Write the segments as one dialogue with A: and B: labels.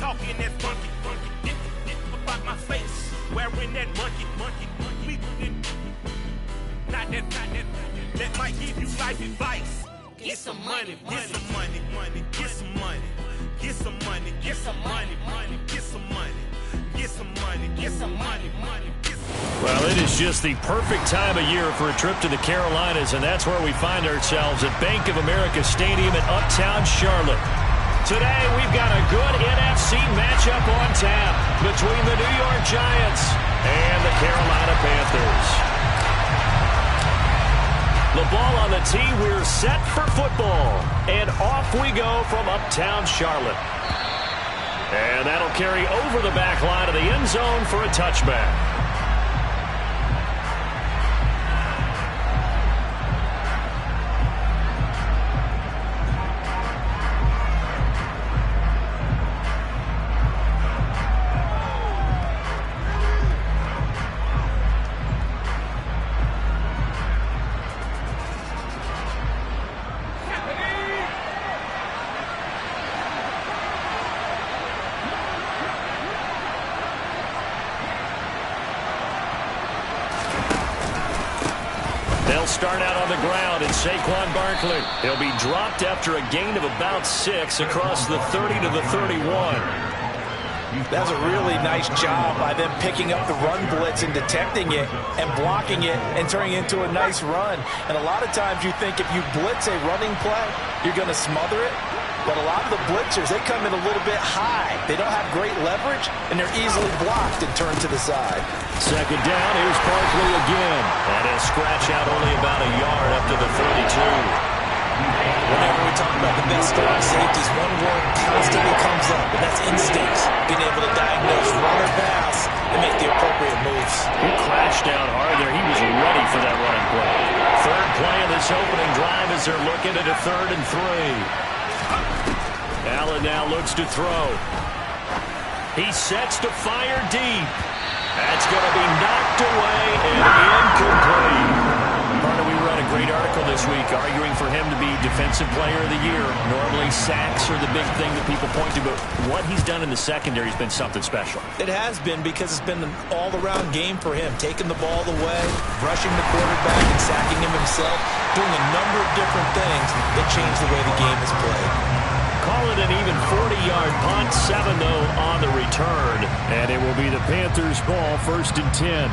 A: talking that funky, get about my face. Wearing that monkey, not that, that might give you life advice. Get some money, get some money, get some money, get some money, get some money, get some money, get some money, get some money,
B: Well, it is just the perfect time of year for a trip to the Carolinas, and that's where we find ourselves at Bank of America Stadium in Uptown Charlotte. Today, we've got a good NFC matchup on tap between the New York Giants and the Carolina Panthers. The ball on the tee, we're set for football. And off we go from Uptown Charlotte. And that'll carry over the back line of the end zone for a touchback. Start out on the ground, and Saquon Barkley. He'll be dropped after a gain of about 6 across the 30 to the 31.
C: That's a really nice job by them picking up the run blitz and detecting it and blocking it and turning it into a nice run. And a lot of times you think if you blitz a running play, you're going to smother it. But a lot of the blitzers, they come in a little bit high. They don't have great leverage, and they're easily blocked and turned to the side.
B: Second down, here's Barkley again. And he'll scratch out only about a yard up to the 32.
C: Whenever we talk about the best strong safeties, one word constantly comes up, and that's instincts. Being able to diagnose run or pass and make the appropriate moves.
B: He crashed down hard there. He was ready for that running play. Third play of this opening drive as they're looking at a 3rd and 3. Allen now looks to throw. He sets to fire deep. That's going to be knocked away and incomplete. Partner, we read a great article this week arguing for him to be Defensive Player of the Year. Normally sacks are the big thing that people point to, but what he's done in the secondary has been something special.
C: It has been, because it's been an all-around game for him. Taking the ball away, rushing the quarterback, and sacking him himself, doing a number of different things that change the way the game is played.
B: Call it an even 40-yard punt, 7 though on the return. And it will be the Panthers' ball, 1st and 10.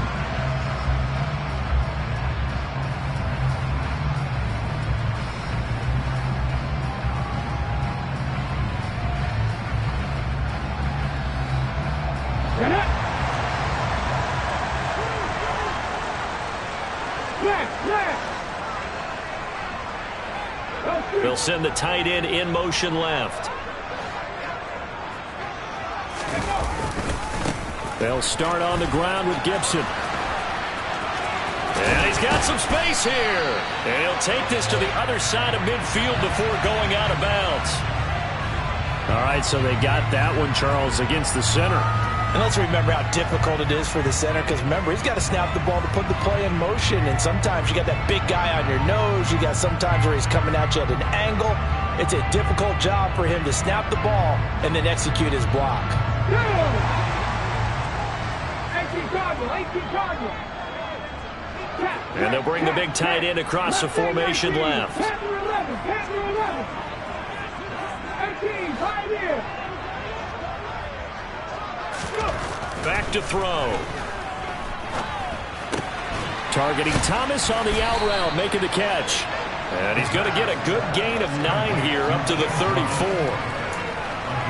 B: They'll send the tight end in motion left. They'll start on the ground with Gibson. And he's got some space here. And he'll take this to the other side of midfield before going out of bounds. All right, so they got that one, Charles, against the center.
C: And let's remember how difficult it is for the center, because remember, he's got to snap the ball to put the play in motion, and sometimes you got that big guy on your nose. You got sometimes where he's coming at you at an angle. It's a difficult job for him to snap the ball and then execute his block.
B: And they'll bring the big tight end across the formation left. Back to throw. Targeting Thomas on the out route, making the catch. And he's going to get a good gain of 9 here up to the 34.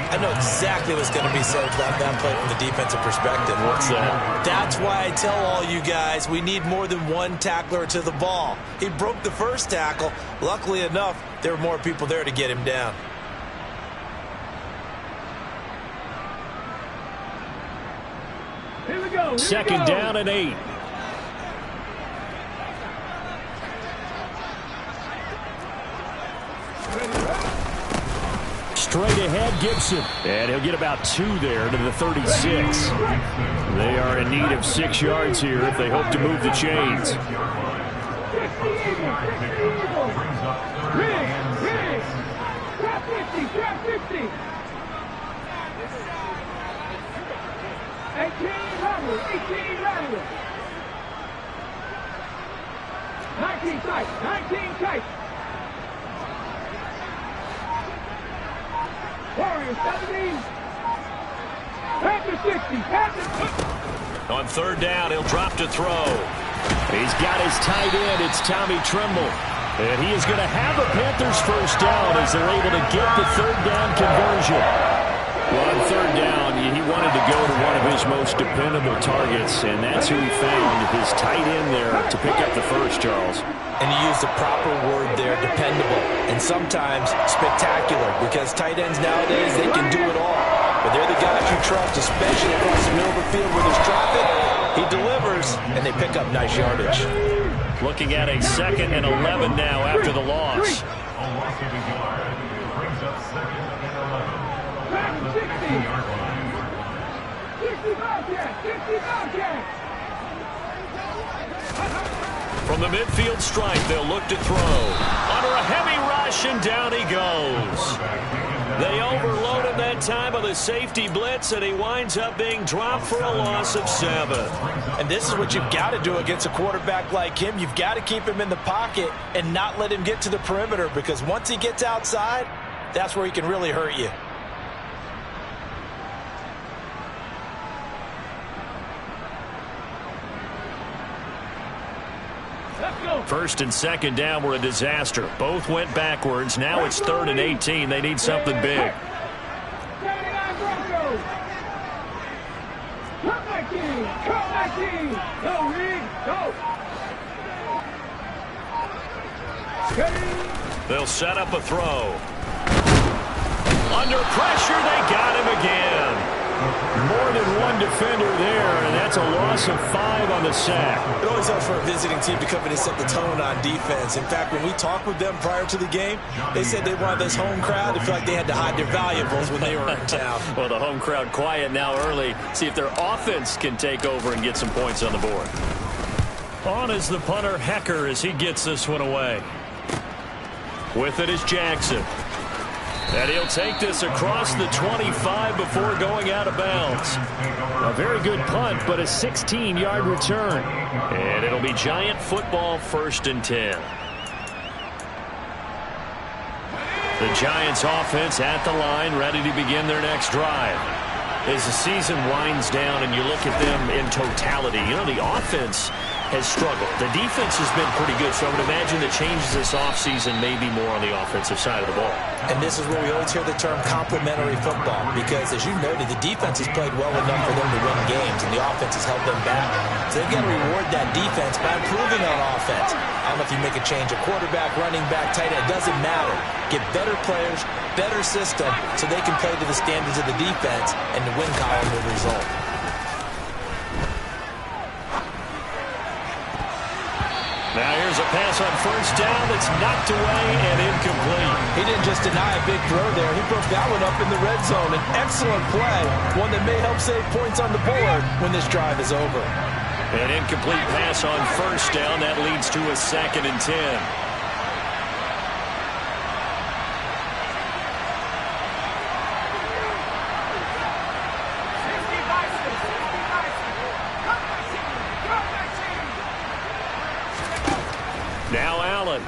C: I know exactly what's going to be said about that play from the defensive perspective.
B: What's that?
C: That's why I tell all you guys we need more than one tackler to the ball. He broke the first tackle. Luckily enough, there were more people there to get him down.
B: Second down and 8. Straight ahead, Gibson. And he'll get about 2 there to the 36. They are in need of 6 yards here if they hope to move the chains. On third down, he'll drop to throw. He's got his tight end. It's Tommy Tremble. And he is going to have a Panthers first down as they're able to get the third down conversion. Well, on third down, he wanted to go to one of his most dependable targets, and that's who he found, his tight end there, to pick up the first, Charles.
C: And he used the proper word there, dependable, and sometimes spectacular, because tight ends nowadays, they can do it all. But they're the guys you trust, especially across the middle of the field where there's traffic. He delivers, and they pick up nice yardage.
B: Looking at a 2nd and 11 now after the loss. From the midfield stripe, they'll look to throw. Under a heavy rush, and down he goes. They overload him that time with a safety blitz, and he winds up being dropped for a loss of 7.
C: And this is what you've got to do against a quarterback like him. You've got to keep him in the pocket and not let him get to the perimeter, because once he gets outside, that's where he can really hurt you.
B: First and second down were a disaster. Both went backwards. Now it's 3rd and 18. They need something big. They'll set up a throw. Under pressure, they got him again. More than one defender there, and that's a loss of 5 on the sack.
C: It always helps for a visiting team to come in and set the tone on defense. In fact, when we talked with them prior to the game, they said they wanted this home crowd to feel like they had to hide their valuables when they were in town.
B: Well, the home crowd quiet now early. See if their offense can take over and get some points on the board. On is the punter, Hecker, as he gets this one away. With it is Jackson. And he'll take this across the 25 before going out of bounds. A very good punt, but a 16-yard return. And it'll be Giant football, 1st and 10. The Giants offense at the line, ready to begin their next drive. As the season winds down and you look at them in totality, you know, the offense has struggled. The defense has been pretty good, so I would imagine the changes this offseason may be more on the offensive side of the ball.
C: And this is where we always hear the term complementary football, because as you noted, the defense has played well enough for them to win games, and the offense has held them back. So they've got to reward that defense by improving on offense. I don't know if you make a change, a quarterback, running back, tight end, it doesn't matter. Get better players, better system, so they can play to the standards of the defense, and the win column will result.
B: Now here's a pass on first down that's knocked away and incomplete.
C: He didn't just deny a big throw there. He broke that one up in the red zone. An excellent play, one that may help save points on the board when this drive is over.
B: An incomplete pass on first down. That leads to a 2nd and 10. Now Allen.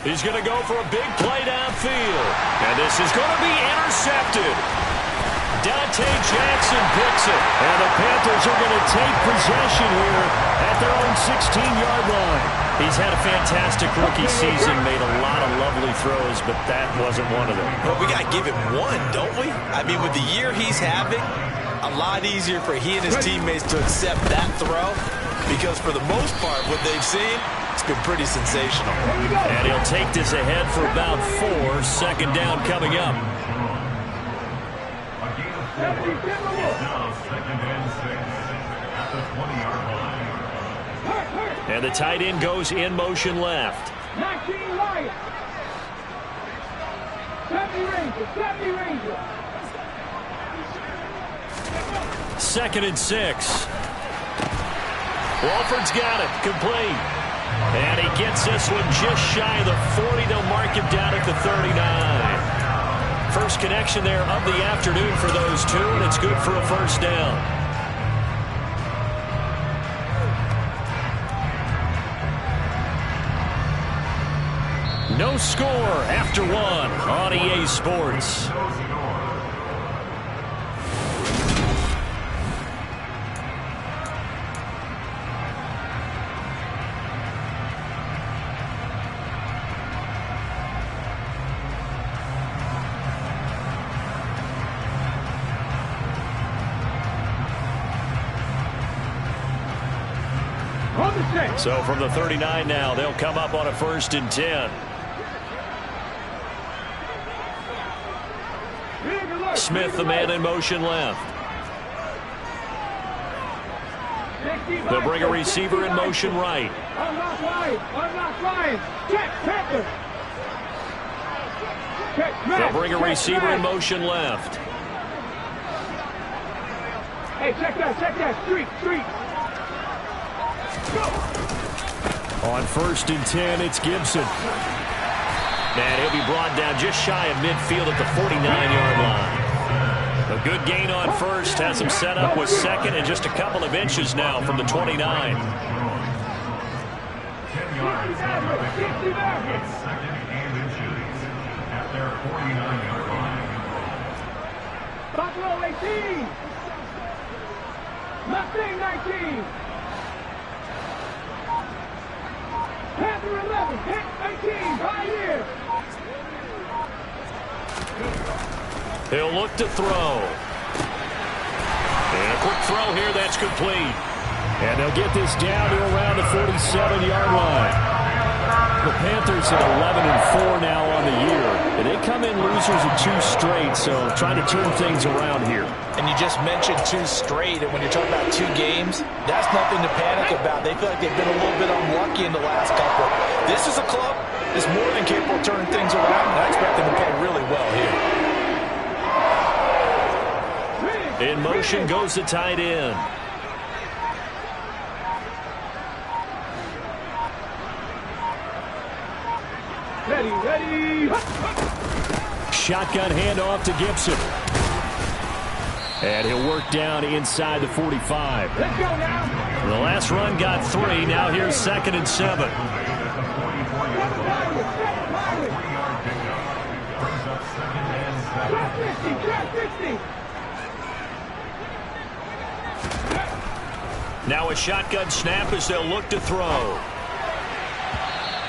B: He's going to go for a big play downfield. And this is going to be intercepted. Dante Jackson picks it. And the Panthers are going to take possession here at their own 16-yard line. He's had a fantastic rookie season, made a lot of lovely throws, but that wasn't one of them.
C: Well, we got to give him one, don't we? I mean, with the year he's having, a lot easier for he and his teammates to accept that throw, because for the most part, what they've seen, it's been pretty sensational.
B: And he'll take this ahead for about 4. 2nd down coming up. And the tight end goes in motion left. 2nd and 6. Walford's got it, complete. And he gets this one just shy of the 40. They'll mark him down at the 39. First connection there of the afternoon for those two, and it's good for a first down. No score after one on EA Sports. So from the 39 now, they'll come up on a 1st and 10. Smith, the man in motion left. They'll bring a receiver in motion right. They'll bring a receiver in motion left.
D: Hey, check that, street.
B: On 1st and 10, it's Gibson. And he'll be brought down just shy of midfield at the 49-yard line. A good gain on 1st, has him set up with 2nd and just a couple of inches now from the 29.
D: At their 49-yard line. Buffalo 18. Mustang 19. Panther 11. Hit 18. Right here.
B: He'll look to throw. And a quick throw here, that's complete. And they'll get this down to around the 47-yard line. The Panthers at 11-4 now on the year. And they come in losers of 2 straight, so trying to turn things around here.
C: And you just mentioned 2 straight, and when you're talking about 2 games, that's nothing to panic about. They feel like they've been a little bit unlucky in the last couple. This is a club that's more than capable of turning things around, and I expect them to play really well here.
B: In motion goes the tight end.
D: Ready.
B: Shotgun handoff to Gibson. And he'll work down inside the 45.
D: Let's go now.
B: The last run got 3. Now here's 2nd and 7. Now a shotgun snap as they'll look to throw.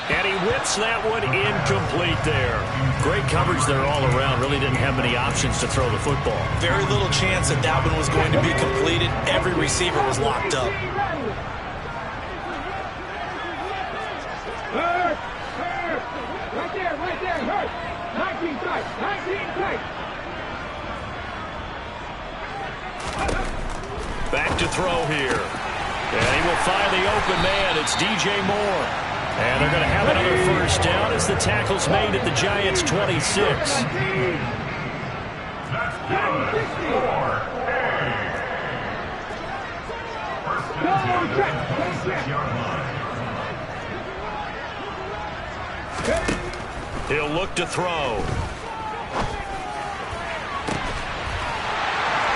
B: And he whips that one incomplete there. Great coverage there all around. Really didn't have many options to throw the football.
C: Very little chance that that one was going to be completed. Every receiver was locked up.
D: Right there, hurt. 19 tight.
B: Back to throw here. And he will find the open man. It's DJ Moore. And they're going to have another 1st down as the tackle's made at the Giants' 26. He'll look to throw.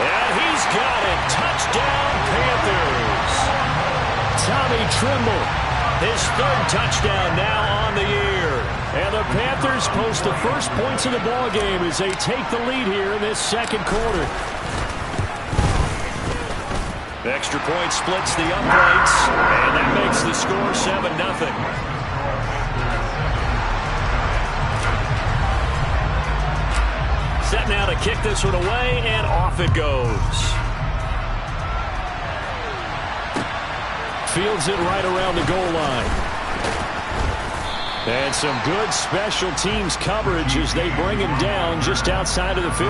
B: And he's got it. Touchdown, Panthers. Tommy Tremble. His 3rd touchdown now on the year. And the Panthers post the first points of the ballgame as they take the lead here in this 2nd quarter. The extra point splits the uprights, and that makes the score 7-0. Set now to kick this one away, and off it goes. Fields it right around the goal line. And some good special teams coverage as they bring him down just outside of the 15.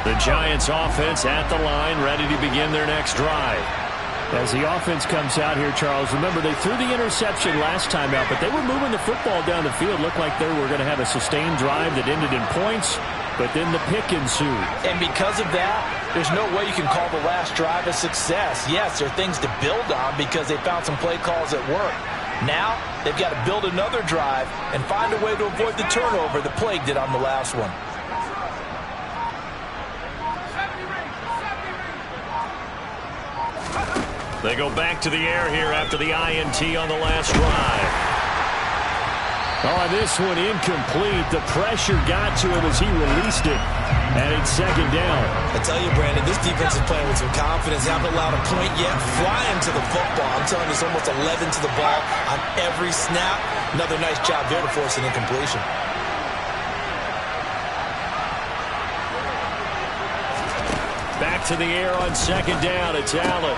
B: The Giants offense at the line, ready to begin their next drive. As the offense comes out here, Charles, remember they threw the interception last time out, but they were moving the football down the field. Looked like they were going to have a sustained drive that ended in points. But then the pick ensued.
C: And because of that, there's no way you can call the last drive a success. Yes, there are things to build on because they found some play calls that work. Now, they've got to build another drive and find a way to avoid the turnover the plague did on the last one.
B: They go back to the air here after the INT on the last drive.
E: Oh, this one incomplete. The pressure got to him as he released it. And it's second down.
C: I tell you, Brandon, this defense is playing with some confidence. Haven't allowed a point yet. Flying to the football. I'm telling you, it's almost 11 to the ball on every snap. Another nice job there to force an incompletion.
B: Back to the air on second down. It's Allen.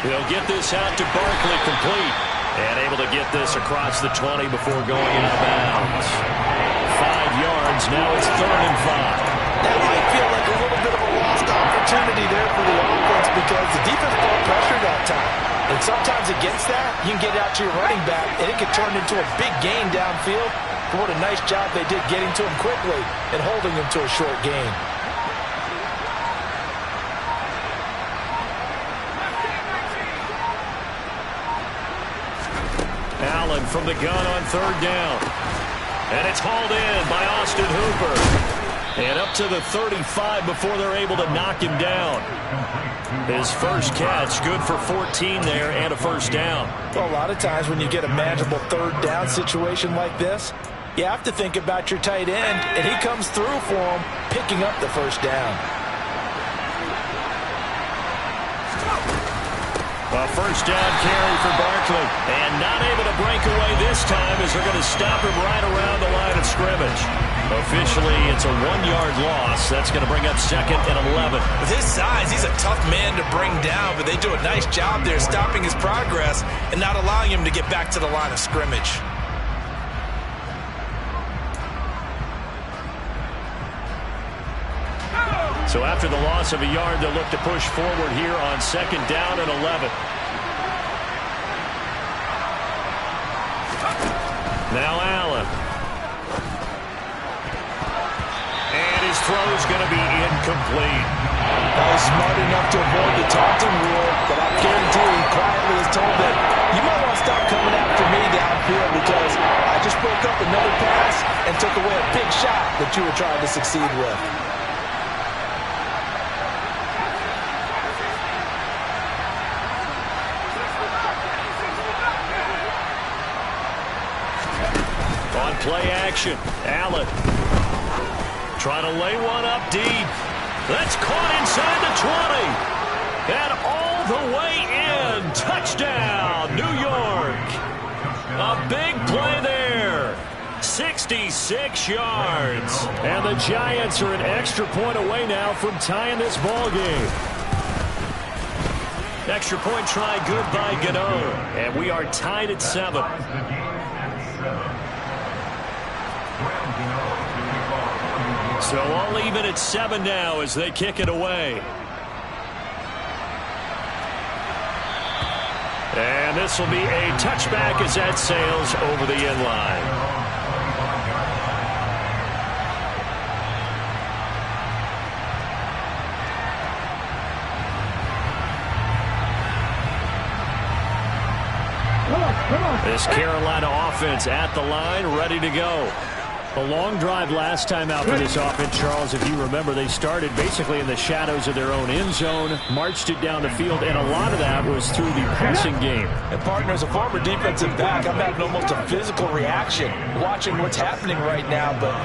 B: He'll get this out to Barkley, complete. And able to get this across the 20 before going out of bounds. 5 yards. Now it's 3rd and 5.
C: That might feel like a little bit of a lost opportunity there for the offense because the defense brought pressure that time. And sometimes against that, you can get out to your running back, and it can turn into a big gain downfield. But what a nice job they did getting to him quickly and holding him to a short gain.
B: Allen from the gun on 3rd down. And it's hauled in by Austin Hooper. And up to the 35 before they're able to knock him down. His first catch, good for 14 there and a first down.
C: Well, a lot of times when you get a manageable 3rd down situation like this, you have to think about your tight end, and he comes through for him, picking up the first down.
B: A first down carry for Barkley. And not able to break away this time as they're going to stop him right around the line of scrimmage. Officially, it's a 1-yard loss. That's going to bring up 2nd and 11.
C: With his size, he's a tough man to bring down, but they do a nice job there stopping his progress and not allowing him to get back to the line of scrimmage.
B: So after the loss of a yard, they'll look to push forward here on 2nd down and 11. Now Allen. And his throw's going to be incomplete.
C: He's smart enough to avoid the taunting rule, but I guarantee he quietly is told that you might want to stop coming after me downfield because I just broke up another pass and took away a big shot that you were trying to succeed with.
B: Play action. Allen trying to lay one up deep. That's caught inside the 20. And all the way in. Touchdown, New York. A big play there. 66 yards. And the Giants are an extra point away now from tying this ball game. Extra point try good by Gano. And we are tied at 7. So all even at 7 now as they kick it away. And this will be a touchback as that sails over the end line. This Carolina offense at the line, ready to go. A long drive last time out for this offense, Charles. If you remember, they started basically in the shadows of their own end zone, marched it down the field, and a lot of that was through the passing game.
C: And partner, as a former defensive back, I'm having almost a physical reaction watching what's happening right now. But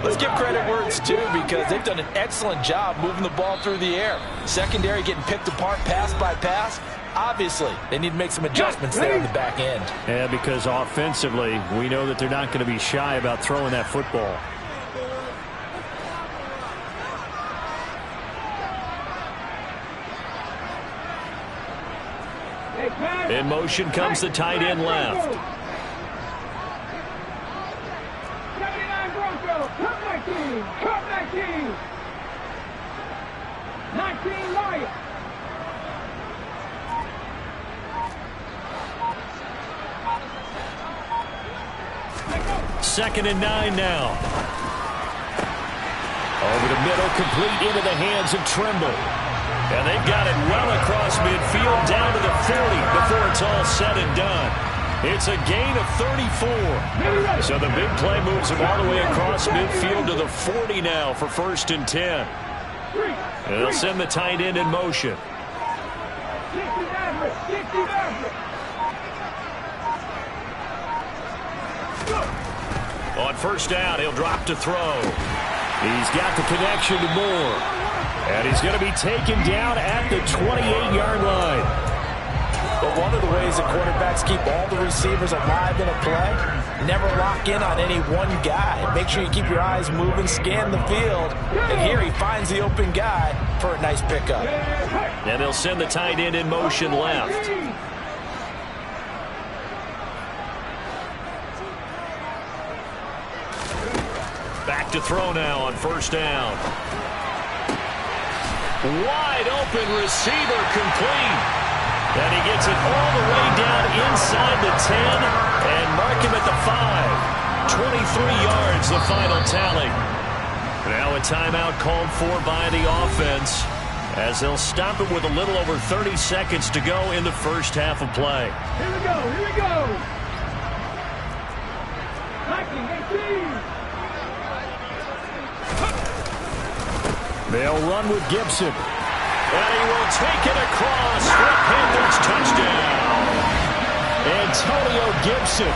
C: let's give credit where it's due because they've done an excellent job moving the ball through the air. Secondary getting picked apart pass by pass. Obviously, they need to make some adjustments there on the back end.
B: Yeah, because offensively, we know that they're not going to be shy about throwing that football. In motion comes the tight end left.
D: 79 Broncos, Cup 19, Cup 19. 19 Lions.
B: Second and 9 now. Over the middle, complete into the hands of Trimble. And they've got it well across midfield, down to the 40 before it's all said and done. It's a gain of 34. So the big play moves them all the way across midfield to the 40 now for 1st and 10. And they'll send the tight end in motion. On first down, he'll drop to throw. He's got the connection to Moore. And he's going to be taken down at the 28-yard line.
C: But one of the ways that quarterbacks keep all the receivers alive in a play, never lock in on any one guy. Make sure you keep your eyes moving, scan the field. And here he finds the open guy for a nice pickup.
B: And they'll send the tight end in motion left. Back to throw now on first down. Wide open receiver, complete. And he gets it all the way down inside the 10 and mark him at the 5. 23 yards, the final tally. Now a timeout called for by the offense as they'll stop it with a little over 30 seconds to go in the first half of play.
D: Here we go, here we go. 19-18.
E: They'll run with Gibson.
B: And he will take it across for a Panthers touchdown.
E: Antonio Gibson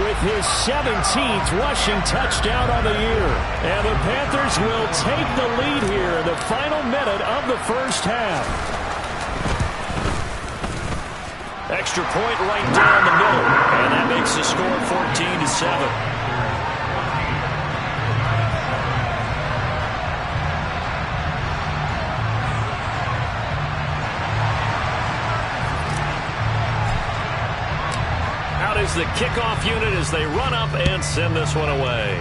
E: with his 17th rushing touchdown on the year. And the Panthers will take the lead here in the final minute of the first half.
B: Extra point right down the middle. And that makes the score 14-7. Is the kickoff unit as they run up and send this one away.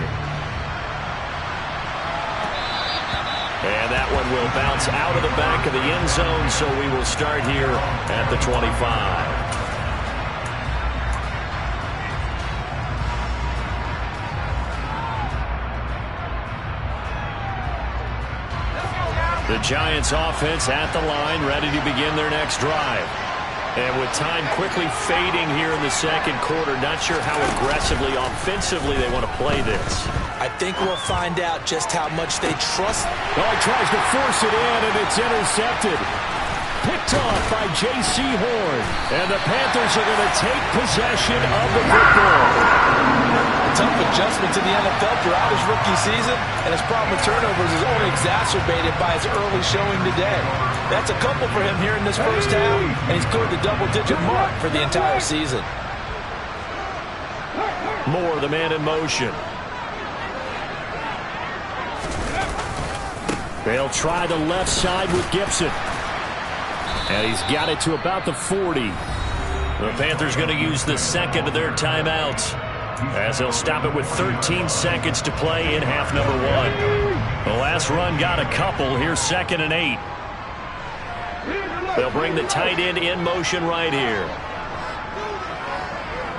B: And that one will bounce out of the back of the end zone, so we will start here at the 25. The Giants offense at the line, ready to begin their next drive. And with time quickly fading here in the second quarter, not sure how aggressively, offensively they want to play this.
C: I think we'll find out just how much they trust.
E: Oh, he tries to force it in, and it's intercepted. Picked off by J.C. Horn. And the Panthers are going to take possession of the football.
C: A tough adjustment to the NFL throughout his rookie season, and his problem with turnovers is only exacerbated by his early showing today. That's a couple for him here in this first half, and he's cleared the double-digit mark for the entire season.
B: Moore, the man in motion.
E: They'll try the left side with Gibson. And he's got it to about the 40.
B: The Panthers going to use the second of their timeouts as they'll stop it with 13 seconds to play in half number 1. The last run got a couple. Here's 2nd and 8. They'll bring the tight end in motion right here.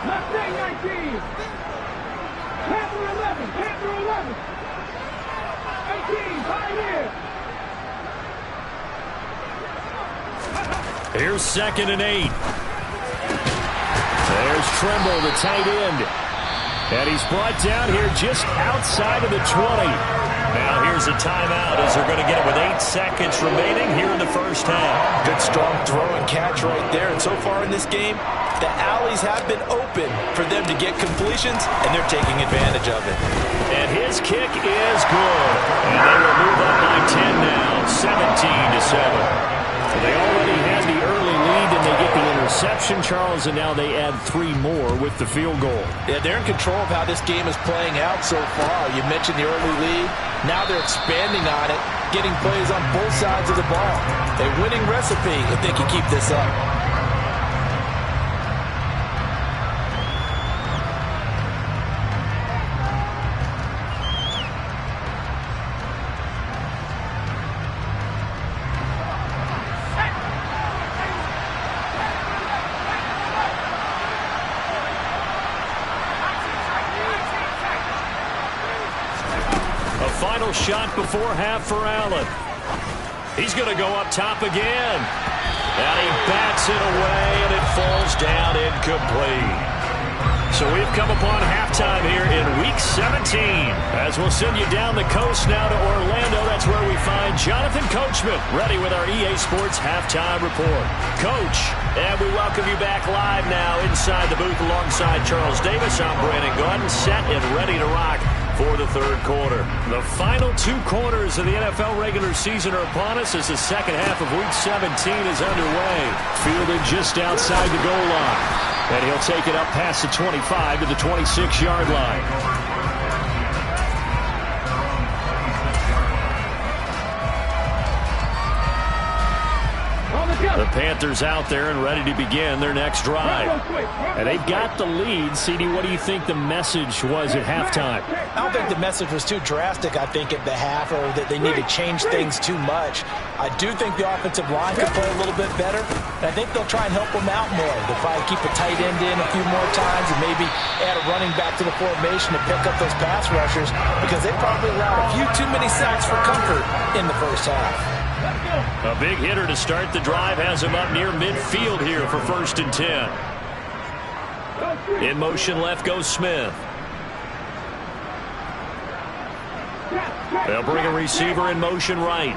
D: Mustang 19. Panther 11. Panther 11. 18. Pioneer.
B: Here's 2nd and 8.
E: There's Trimble, the tight end. And he's brought down here just outside of the 20.
B: Now here's a timeout as they're going to get it with 8 seconds remaining here in the first half.
C: Good strong throw and catch right there. And so far in this game, the alleys have been open for them to get completions, and they're taking advantage of it.
B: And his kick is good. And they will move up by 10 now, 17-7.
E: They already had the early lead, and they get the interception, Charles, and now they add 3 more with the field goal.
C: Yeah, they're in control of how this game is playing out so far. You mentioned the early lead. Now they're expanding on it, getting plays on both sides of the ball. A winning recipe if they can keep this up.
B: Final shot before half for Allen. He's going to go up top again. And he bats it away, and it falls down incomplete. So we've come upon halftime here in Week 17. As we'll send you down the coast now to Orlando, that's where we find Jonathan Coachman, ready with our EA Sports Halftime Report. Coach, and we welcome you back live now inside the booth alongside Charles Davis. I'm Brandon Gordon, set and ready to rock for the third quarter. The final 2 quarters of the NFL regular season are upon us as the second half of Week 17 is underway. Fielded just outside the goal line. And he'll take it up past the 25 to the 26-yard line. The Panthers out there and ready to begin their next drive. And they've got the lead. CD, what do you think the message was at halftime?
C: I don't think the message was too drastic, I think, at the half, or that they need to change things too much. I do think the offensive line could play a little bit better, and I think they'll try and help them out more. They'll probably keep a tight end in a few more times and maybe add a running back to the formation to pick up those pass rushers, because they probably allowed a few too many sacks for comfort in the first half.
B: A big hitter to start the drive has him up near midfield here for 1st and 10. In motion left goes Smith. They'll bring a receiver in motion right.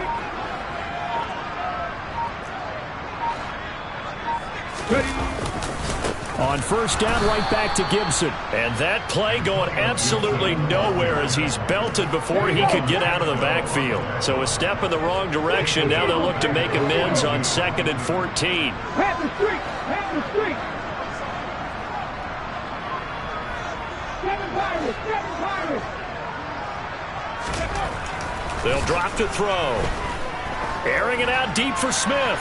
B: On 1st down, right back to Gibson. And that play going absolutely nowhere as he's belted before he could get out of the backfield. So a step in the wrong direction. Now they'll look to make amends on 2nd and 14.
D: Have the streak! Have the streak! 7 Pirates! 7 Pirates!
B: They'll drop to throw. Airing it out deep for Smith.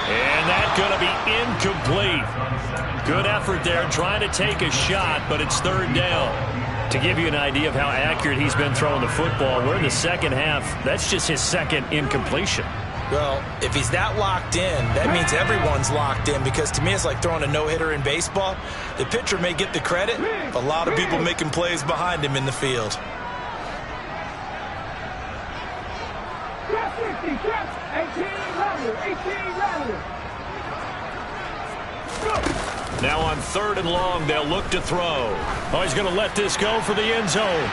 B: And that's going to be incomplete. Good effort there trying to take a shot, but it's 3rd down. To give you an idea of how accurate he's been throwing the football, we're in the second half. That's just his 2nd incompletion.
C: Well, if he's that locked in, that means everyone's locked in, because to me it's like throwing a no-hitter in baseball. The pitcher may get the credit, a lot of people making plays behind him in the field.
D: Trap 60, trap 18 louder, 18 louder.
B: Now on 3rd and long, they'll look to throw. Oh, he's going to let this go for the end zone.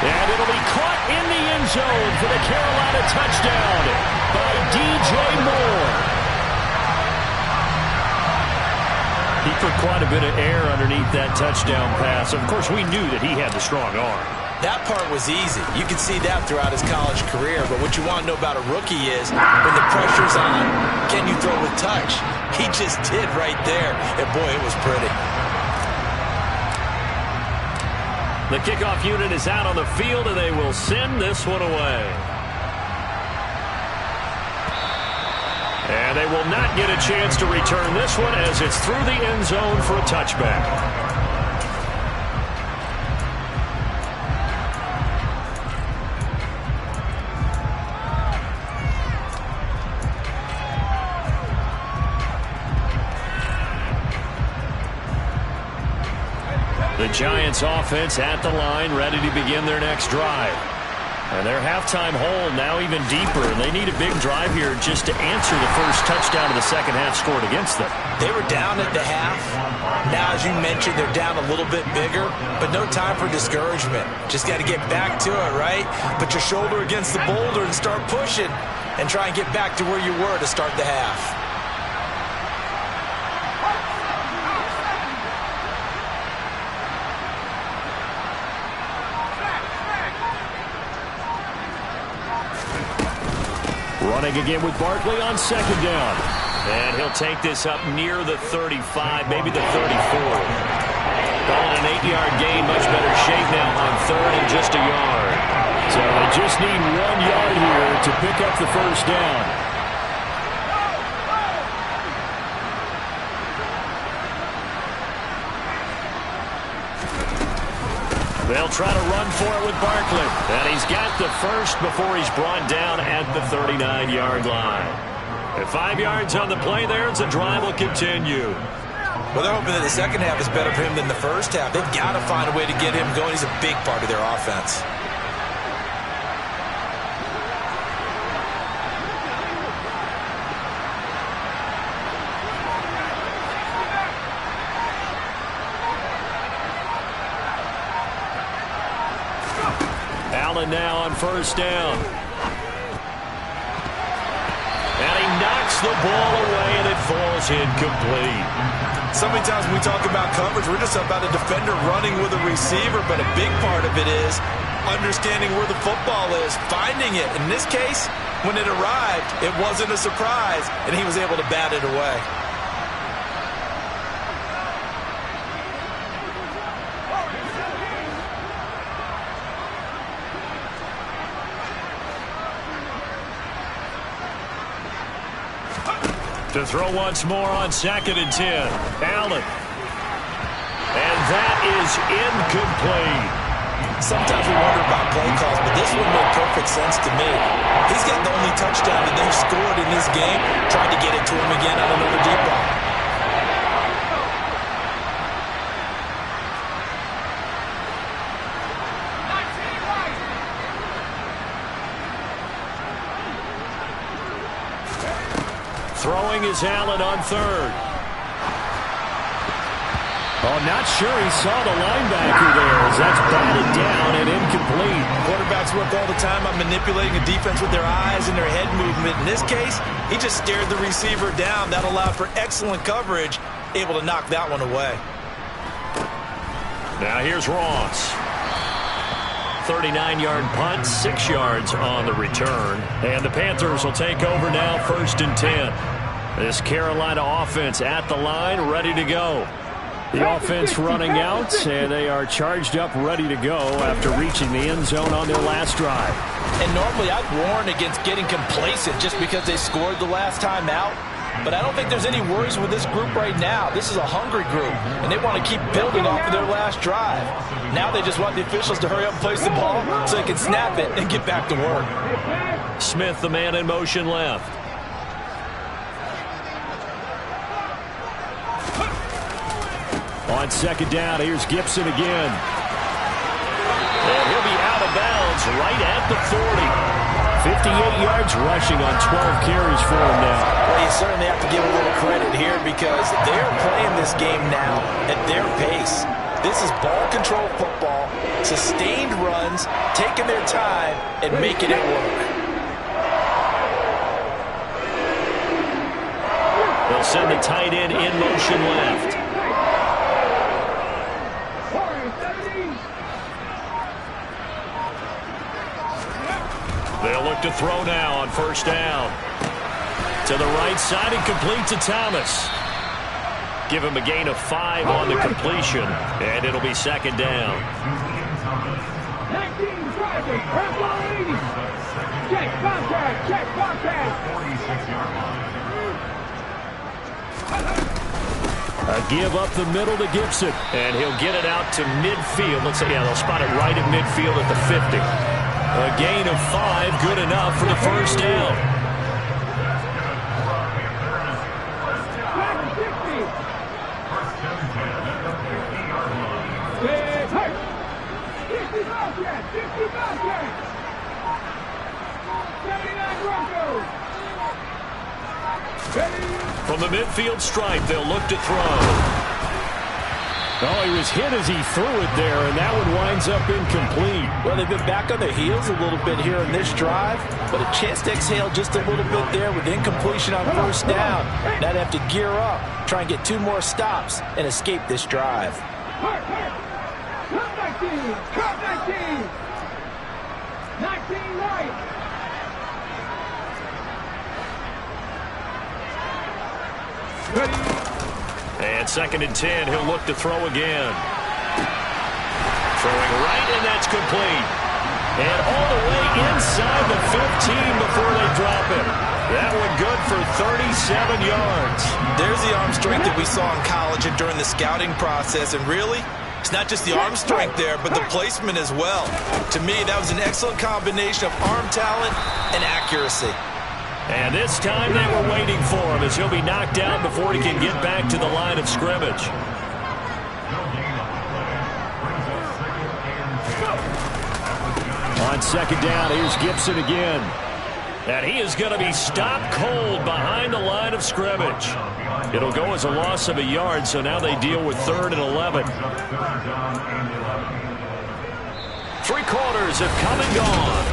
B: And it'll be caught in the end zone for the Carolina touchdown by DJ Moore. He put quite a bit of air underneath that touchdown pass. Of course, we knew that he had the strong arm.
C: That part was easy. You can see that throughout his college career. But what you want to know about a rookie is when the pressure's on, can you throw with touch? He just did right there. And, boy, it was pretty.
B: The kickoff unit is out on the field, and they will send this one away. And they will not get a chance to return this one as it's through the end zone for a touchback. The Giants offense at the line, ready to begin their next drive. And their halftime hole now even deeper. They need a big drive here just to answer the first touchdown of the second half scored against them.
C: They were down at the half. Now, as you mentioned, they're down a little bit bigger, but no time for discouragement. Just got to get back to it, right? Put your shoulder against the boulder and start pushing and try and get back to where you were to start the half.
B: Running again with Barkley on 2nd down. And he'll take this up near the 35, maybe the 34. Calling an 8-yard gain, much better shape now on 3rd and just a yard. So they just need 1 yard here to pick up the first down. They'll try to run for it with Barkley. And he's got the first before he's brought down at the 39-yard line. At 5 yards on the play there, the drive will continue.
C: Well, they're hoping that the second half is better for him than the first half. They've got to find a way to get him going. He's a big part of their offense.
B: Allen now on first down. And he knocks the ball away, and it falls incomplete.
C: So many times when we talk about coverage, we're just about a defender running with a receiver, but a big part of it is understanding where the football is, finding it. In this case, when it arrived, it wasn't a surprise, and he was able to bat it away.
B: To throw once more on 2nd and 10. Allen. And that is incomplete.
C: Sometimes we wonder about play calls, but this one made perfect sense to me. He's got the only touchdown that they've scored in this game. Tried to get it to him again on another deep ball.
B: Throwing is Allen on 3rd.
E: Oh, not sure he saw the linebacker there as that's batted down and incomplete.
C: Quarterbacks work all the time on manipulating a defense with their eyes and their head movement. In this case, he just stared the receiver down. That allowed for excellent coverage, able to knock that one away.
B: Now here's Ross. 39-yard punt, 6 yards on the return. And the Panthers will take over now, 1st and 10. This Carolina offense at the line, ready to go.
E: The offense running out, and they are charged up, ready to go after reaching the end zone on their last drive.
C: And normally I'd warn against getting complacent just because they scored the last time out. But I don't think there's any worries with this group right now. This is a hungry group, and they want to keep building off of their last drive. Now they just want the officials to hurry up and place the ball so they can snap it and get back to work.
B: Smith, the man in motion left.
E: On 2nd down, here's Gibson again.
B: And he'll be out of bounds right at the 40.
E: 58 yards rushing on 12 carries for him now.
C: Well, you certainly have to give a little credit here because they're playing this game now at their pace. This is ball control football, sustained runs, taking their time, and making it work.
B: They'll send the tight end in motion left. They'll look to throw now on 1st down. To the right side and complete to Thomas. Give him a gain of 5 on the completion, and it'll be 2nd down.
D: 19 driving, press ball 80. Check contact, check contact.
E: A give up the middle to Gibson.
B: And he'll get it out to midfield. Let's say, yeah, they'll spot it right at midfield at the 50. A gain of 5, good enough for the 1st down. From the midfield stripe, they'll look to throw.
E: Oh, he was hit as he threw it there, and that one winds up incomplete.
C: Well, they've been back on their heels a little bit here in this drive, but a chance to exhale just a little bit there with incompletion on 1st down. Now they have to gear up, try and get 2 more stops, and escape this drive.
D: Cut 19, cut 19. 19 right.
B: And 2nd and 10, he'll look to throw again. Throwing right, and that's complete. And all the way inside the 15 before they drop it. That one good for 37 yards.
C: There's the arm strength that we saw in college and during the scouting process. And really, it's not just the arm strength there, but the placement as well. To me, that was an excellent combination of arm talent and accuracy.
B: And this time they were waiting for him as he'll be knocked out before he can get back to the line of scrimmage.
E: On 2nd down, here's Gibson again.
B: And he is going to be stopped cold behind the line of scrimmage. It'll go as a loss of a yard, so now they deal with 3rd and 11. 3 quarters have come and gone.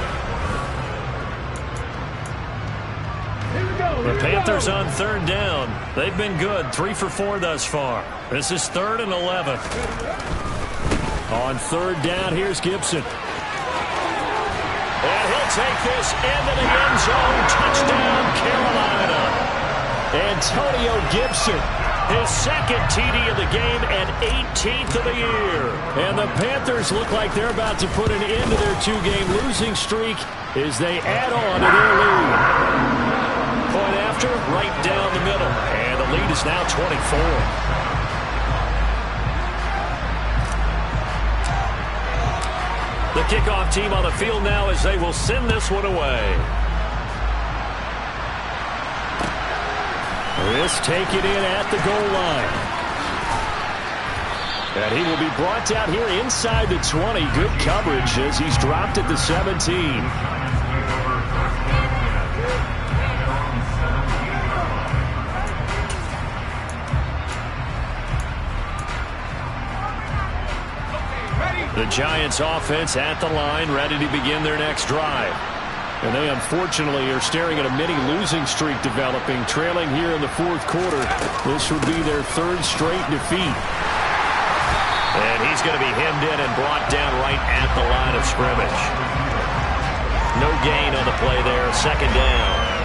B: The Panthers on 3rd down. They've been good, 3 for 4 thus far. This is 3rd and 11. On 3rd down, here's Gibson. And he'll take this into the end zone. Touchdown, Carolina.
E: Antonio Gibson,
B: his 2nd TD of the game and 18th of the year.
E: And the Panthers look like they're about to put an end to their 2-game losing streak as they add on to their lead.
B: Point after, right down the middle. And the lead is now 24. The kickoff team on the field now as they will send this one away.
E: This take it in at the goal line. And he will be brought down here inside the 20. Good coverage as he's dropped at the 17.
B: The Giants offense at the line, ready to begin their next drive.
E: And they unfortunately are staring at a mini losing streak developing, trailing here in the 4th quarter. This would be their 3rd straight defeat.
B: And he's going to be hemmed in and brought down right at the line of scrimmage. No gain on the play there, 2nd down.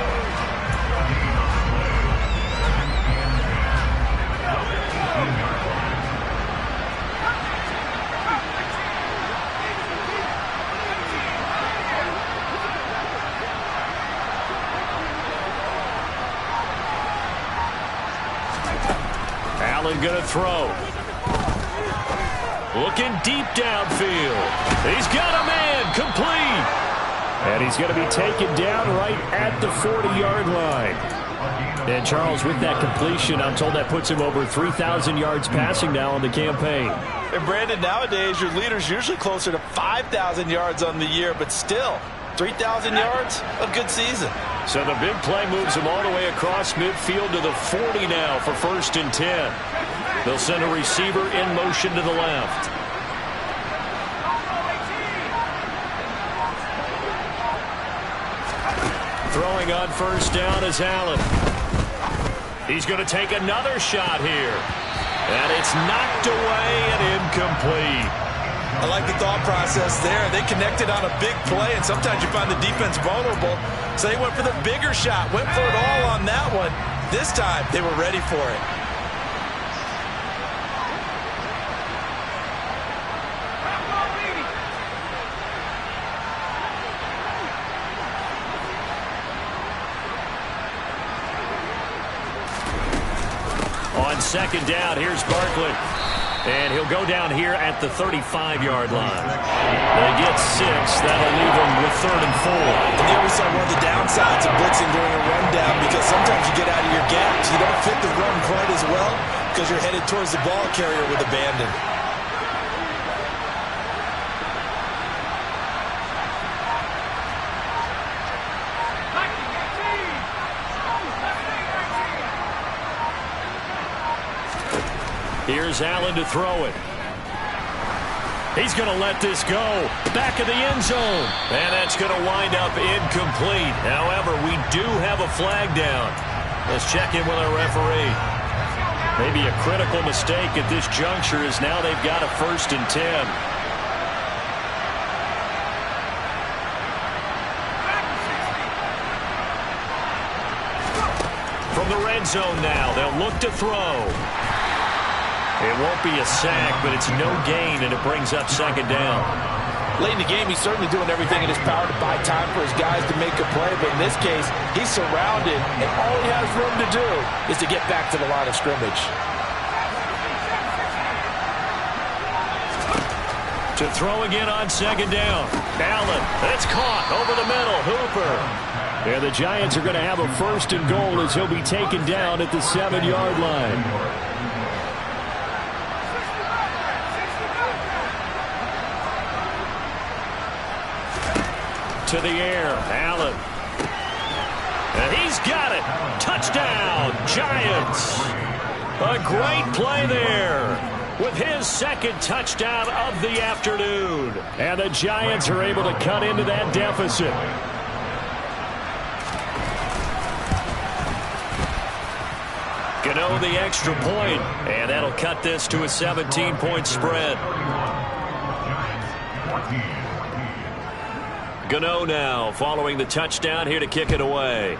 B: Allen going to throw. Looking deep downfield. He's got a man complete.
E: And he's going to be taken down right at the 40-yard line. And Charles, with that completion, I'm told that puts him over 3,000 yards passing now on the campaign.
C: And Brandon, nowadays your leader's usually closer to 5,000 yards on the year, but still 3,000 yards, a good season.
B: So the big play moves him all the way across midfield to the 40 now for 1st and 10. They'll send a receiver in motion to the left. Throwing on 1st down is Allen. He's going to take another shot here. And it's knocked away and incomplete.
C: I like the thought process there. They connected on a big play, and sometimes you find the defense vulnerable. So they went for the bigger shot, went for it all on that one. This time, they were ready for it.
B: On 2nd down, here's Barkley. And he'll go down here at the 35-yard line. They get 6. That'll leave them with 3rd and 4.
C: And there we saw one of the downsides of blitzing during a rundown, because sometimes you get out of your gaps. You don't fit the run quite as well because you're headed towards the ball carrier with abandon.
B: Here's Allen to throw it. He's going to let this go. Back of the end zone. And that's going to wind up incomplete. However, we do have a flag down. Let's check in with our referee. Maybe a critical mistake at this juncture as now they've got a 1st and 10. From the red zone now, they'll look to throw. It won't be a sack, but it's no gain, and it brings up 2nd down.
C: Late in the game, he's certainly doing everything in his power to buy time for his guys to make a play, but in this case, he's surrounded, and all he has room to do is to get back to the line of scrimmage.
B: To throw again on 2nd down. Allen, it's caught over the middle. Hooper.
E: And the Giants are going to have a 1st and goal as he'll be taken down at the 7-yard line.
B: To the air, Allen. And he's got it. Touchdown, Giants. A great play there.
E: with his second touchdown of the afternoon. And the Giants are able to cut into that deficit. Gano the extra point, and that'll cut this to a 17-point spread. Gano now following the touchdown here to kick it away.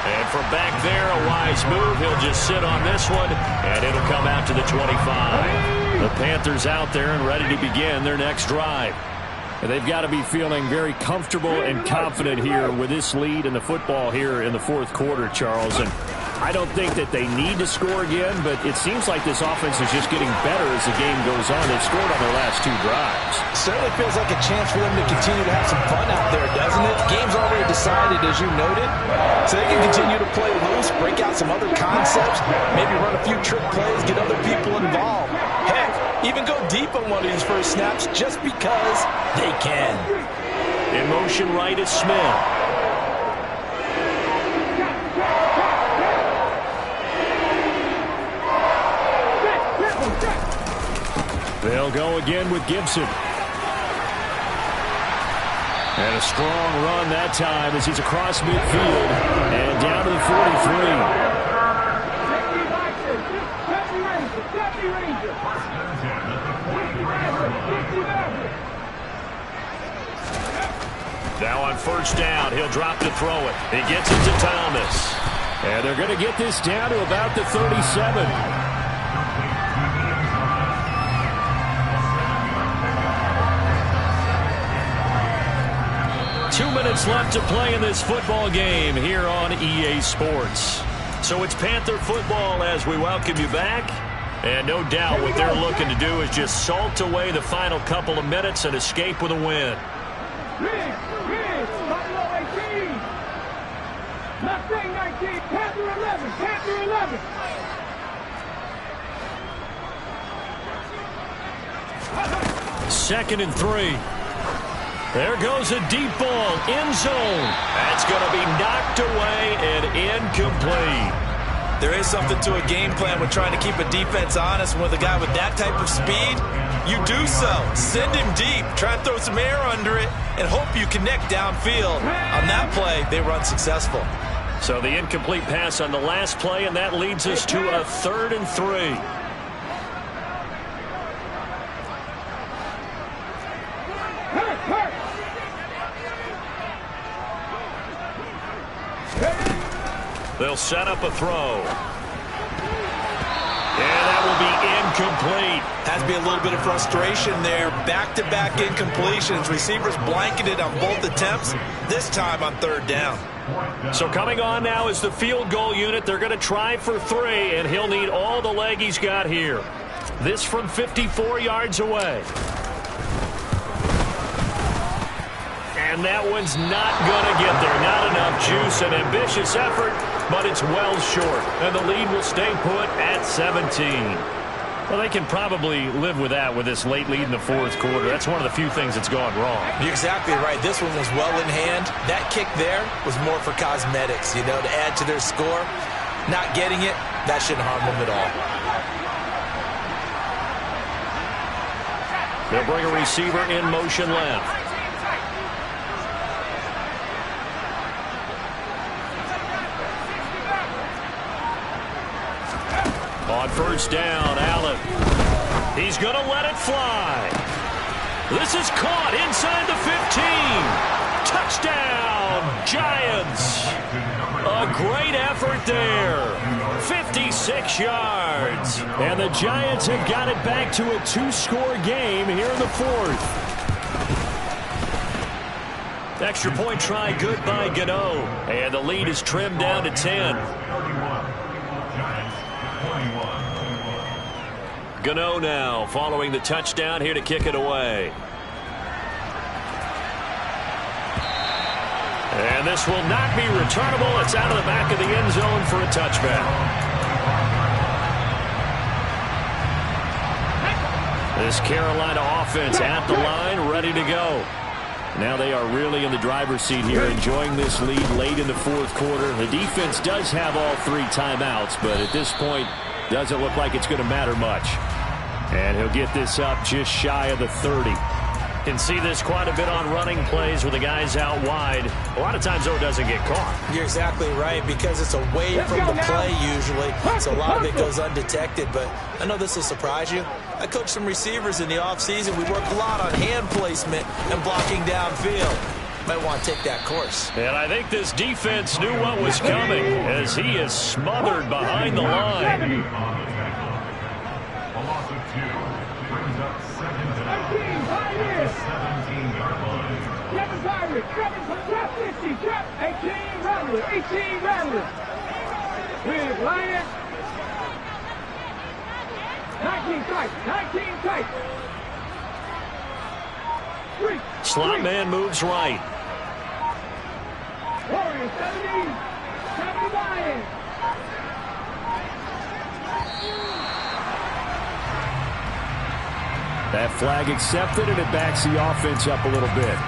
E: And from back there, a wise move. He'll just sit on this one, and it'll come out to the 25. The Panthers out there and ready to begin their next drive.
F: They've got to be feeling very comfortable and confident here with this lead in the football here in the fourth quarter, Charles. And I don't think that they need to score again, but it seems like this offense is just getting better as the game goes on. They've scored on their last 2 drives.
C: Certainly feels like a chance for them to continue to have some fun out there, doesn't it? Game's already decided, as you noted, so they can continue to play loose, break out some other concepts, maybe run a few trick plays, get other people involved. Heck, even go deep on one of these first snaps just because they can.
E: In motion right is Smith.
F: They'll go again with Gibson. And a strong run that time as he's across midfield and down to the 43.
E: Now on first down, he'll drop to throw it. He gets it to Thomas.
F: And they're going to get this down to about the 37.
E: 2 minutes left to play in this football game here on EA Sports. So it's Panther football as we welcome you back. And no doubt what they're looking to do is just salt away the final couple of minutes and escape with a win.
D: Mustang 19, Panther 11, Panther 11.
E: Second and 3. There goes a deep ball, end zone. That's going to be knocked away and incomplete.
C: There is something to a game plan with trying to keep a defense honest. With a guy with that type of speed, you do so. Send him deep, try and throw some air under it, and hope you connect downfield. On that play, they run successful.
E: So the incomplete pass on the last play, and that leads us to a 3rd and 3. They'll set up a throw. And that will be incomplete.
C: Has to be a little bit of frustration there. Back-to-back incompletions. Receivers blanketed on both attempts, this time on 3rd down.
E: So coming on now is the field goal unit. They're going to try for 3, and he'll need all the leg he's got here. This from 54 yards away. And that one's not going to get there. Not enough juice. An ambitious effort, but it's well short. And the lead will stay put at 17. Well, they can probably live with that with this late lead in the fourth quarter. That's one of the few things that's gone wrong.
C: You're exactly right. This one was well in hand. That kick there was more for cosmetics, you know, to add to their score. Not getting it, that shouldn't harm them at all.
E: They'll bring a receiver in motion left. On first down, Allen. He's going to let it fly. This is caught inside the 15. Touchdown, Giants. A great effort there. 56 yards.
F: And the Giants have got it back to a 2-score game here in the fourth.
E: Extra point try good by Gano. And the lead is trimmed down to 10. Gano now following the touchdown here to kick it away. And this will not be returnable. It's out of the back of the end zone for a touchback. This Carolina offense at the line, ready to go.
F: Now they are really in the driver's seat here, enjoying this lead late in the fourth quarter. The defense does have all 3 timeouts, but at this point, doesn't look like it's going to matter much. And he'll get this up just shy of the 30.
B: Can see this quite a bit on running plays with the guys out wide. A lot of times, though, it doesn't get caught.
C: You're exactly right, because it's away from the play usually, so a lot of it goes undetected. But I know this will surprise you. I coached some receivers in the offseason. We work a lot on hand placement and blocking downfield. Might want to take that course.
B: And I think this defense knew what was coming as he is smothered behind the line.
D: Trap 50, trap 18, Rattler, 18, Rattler. With Lions. 19 tight, 19 tight.
B: Slot man moves right.
D: Warriors, 70 Lions.
F: That flag accepted, and it backs the offense up a little bit.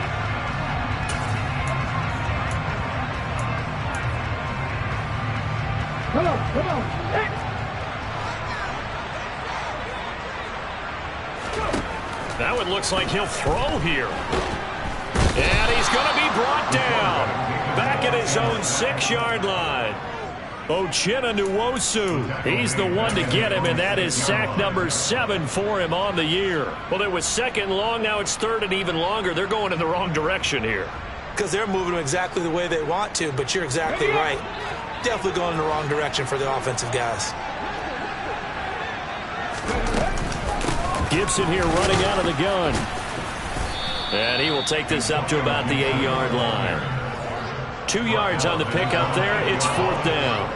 D: Come on. Hey.
B: Now it looks like he'll throw here. And he's going to be brought down. Back at his own 6-yard line. Uchenna Nwosu. He's the one to get him, and that is sack number 7 for him on the year. Well, it was 2nd and long. Now it's 3rd and even longer. They're going in the wrong direction here.
C: Because they're moving exactly the way they want to, but you're exactly right. Definitely going in the wrong direction for the offensive guys.
F: Gibson here running out of the gun.
B: And he will take this up to about the 8-yard line. 2 yards on the pickup there. It's 4th down.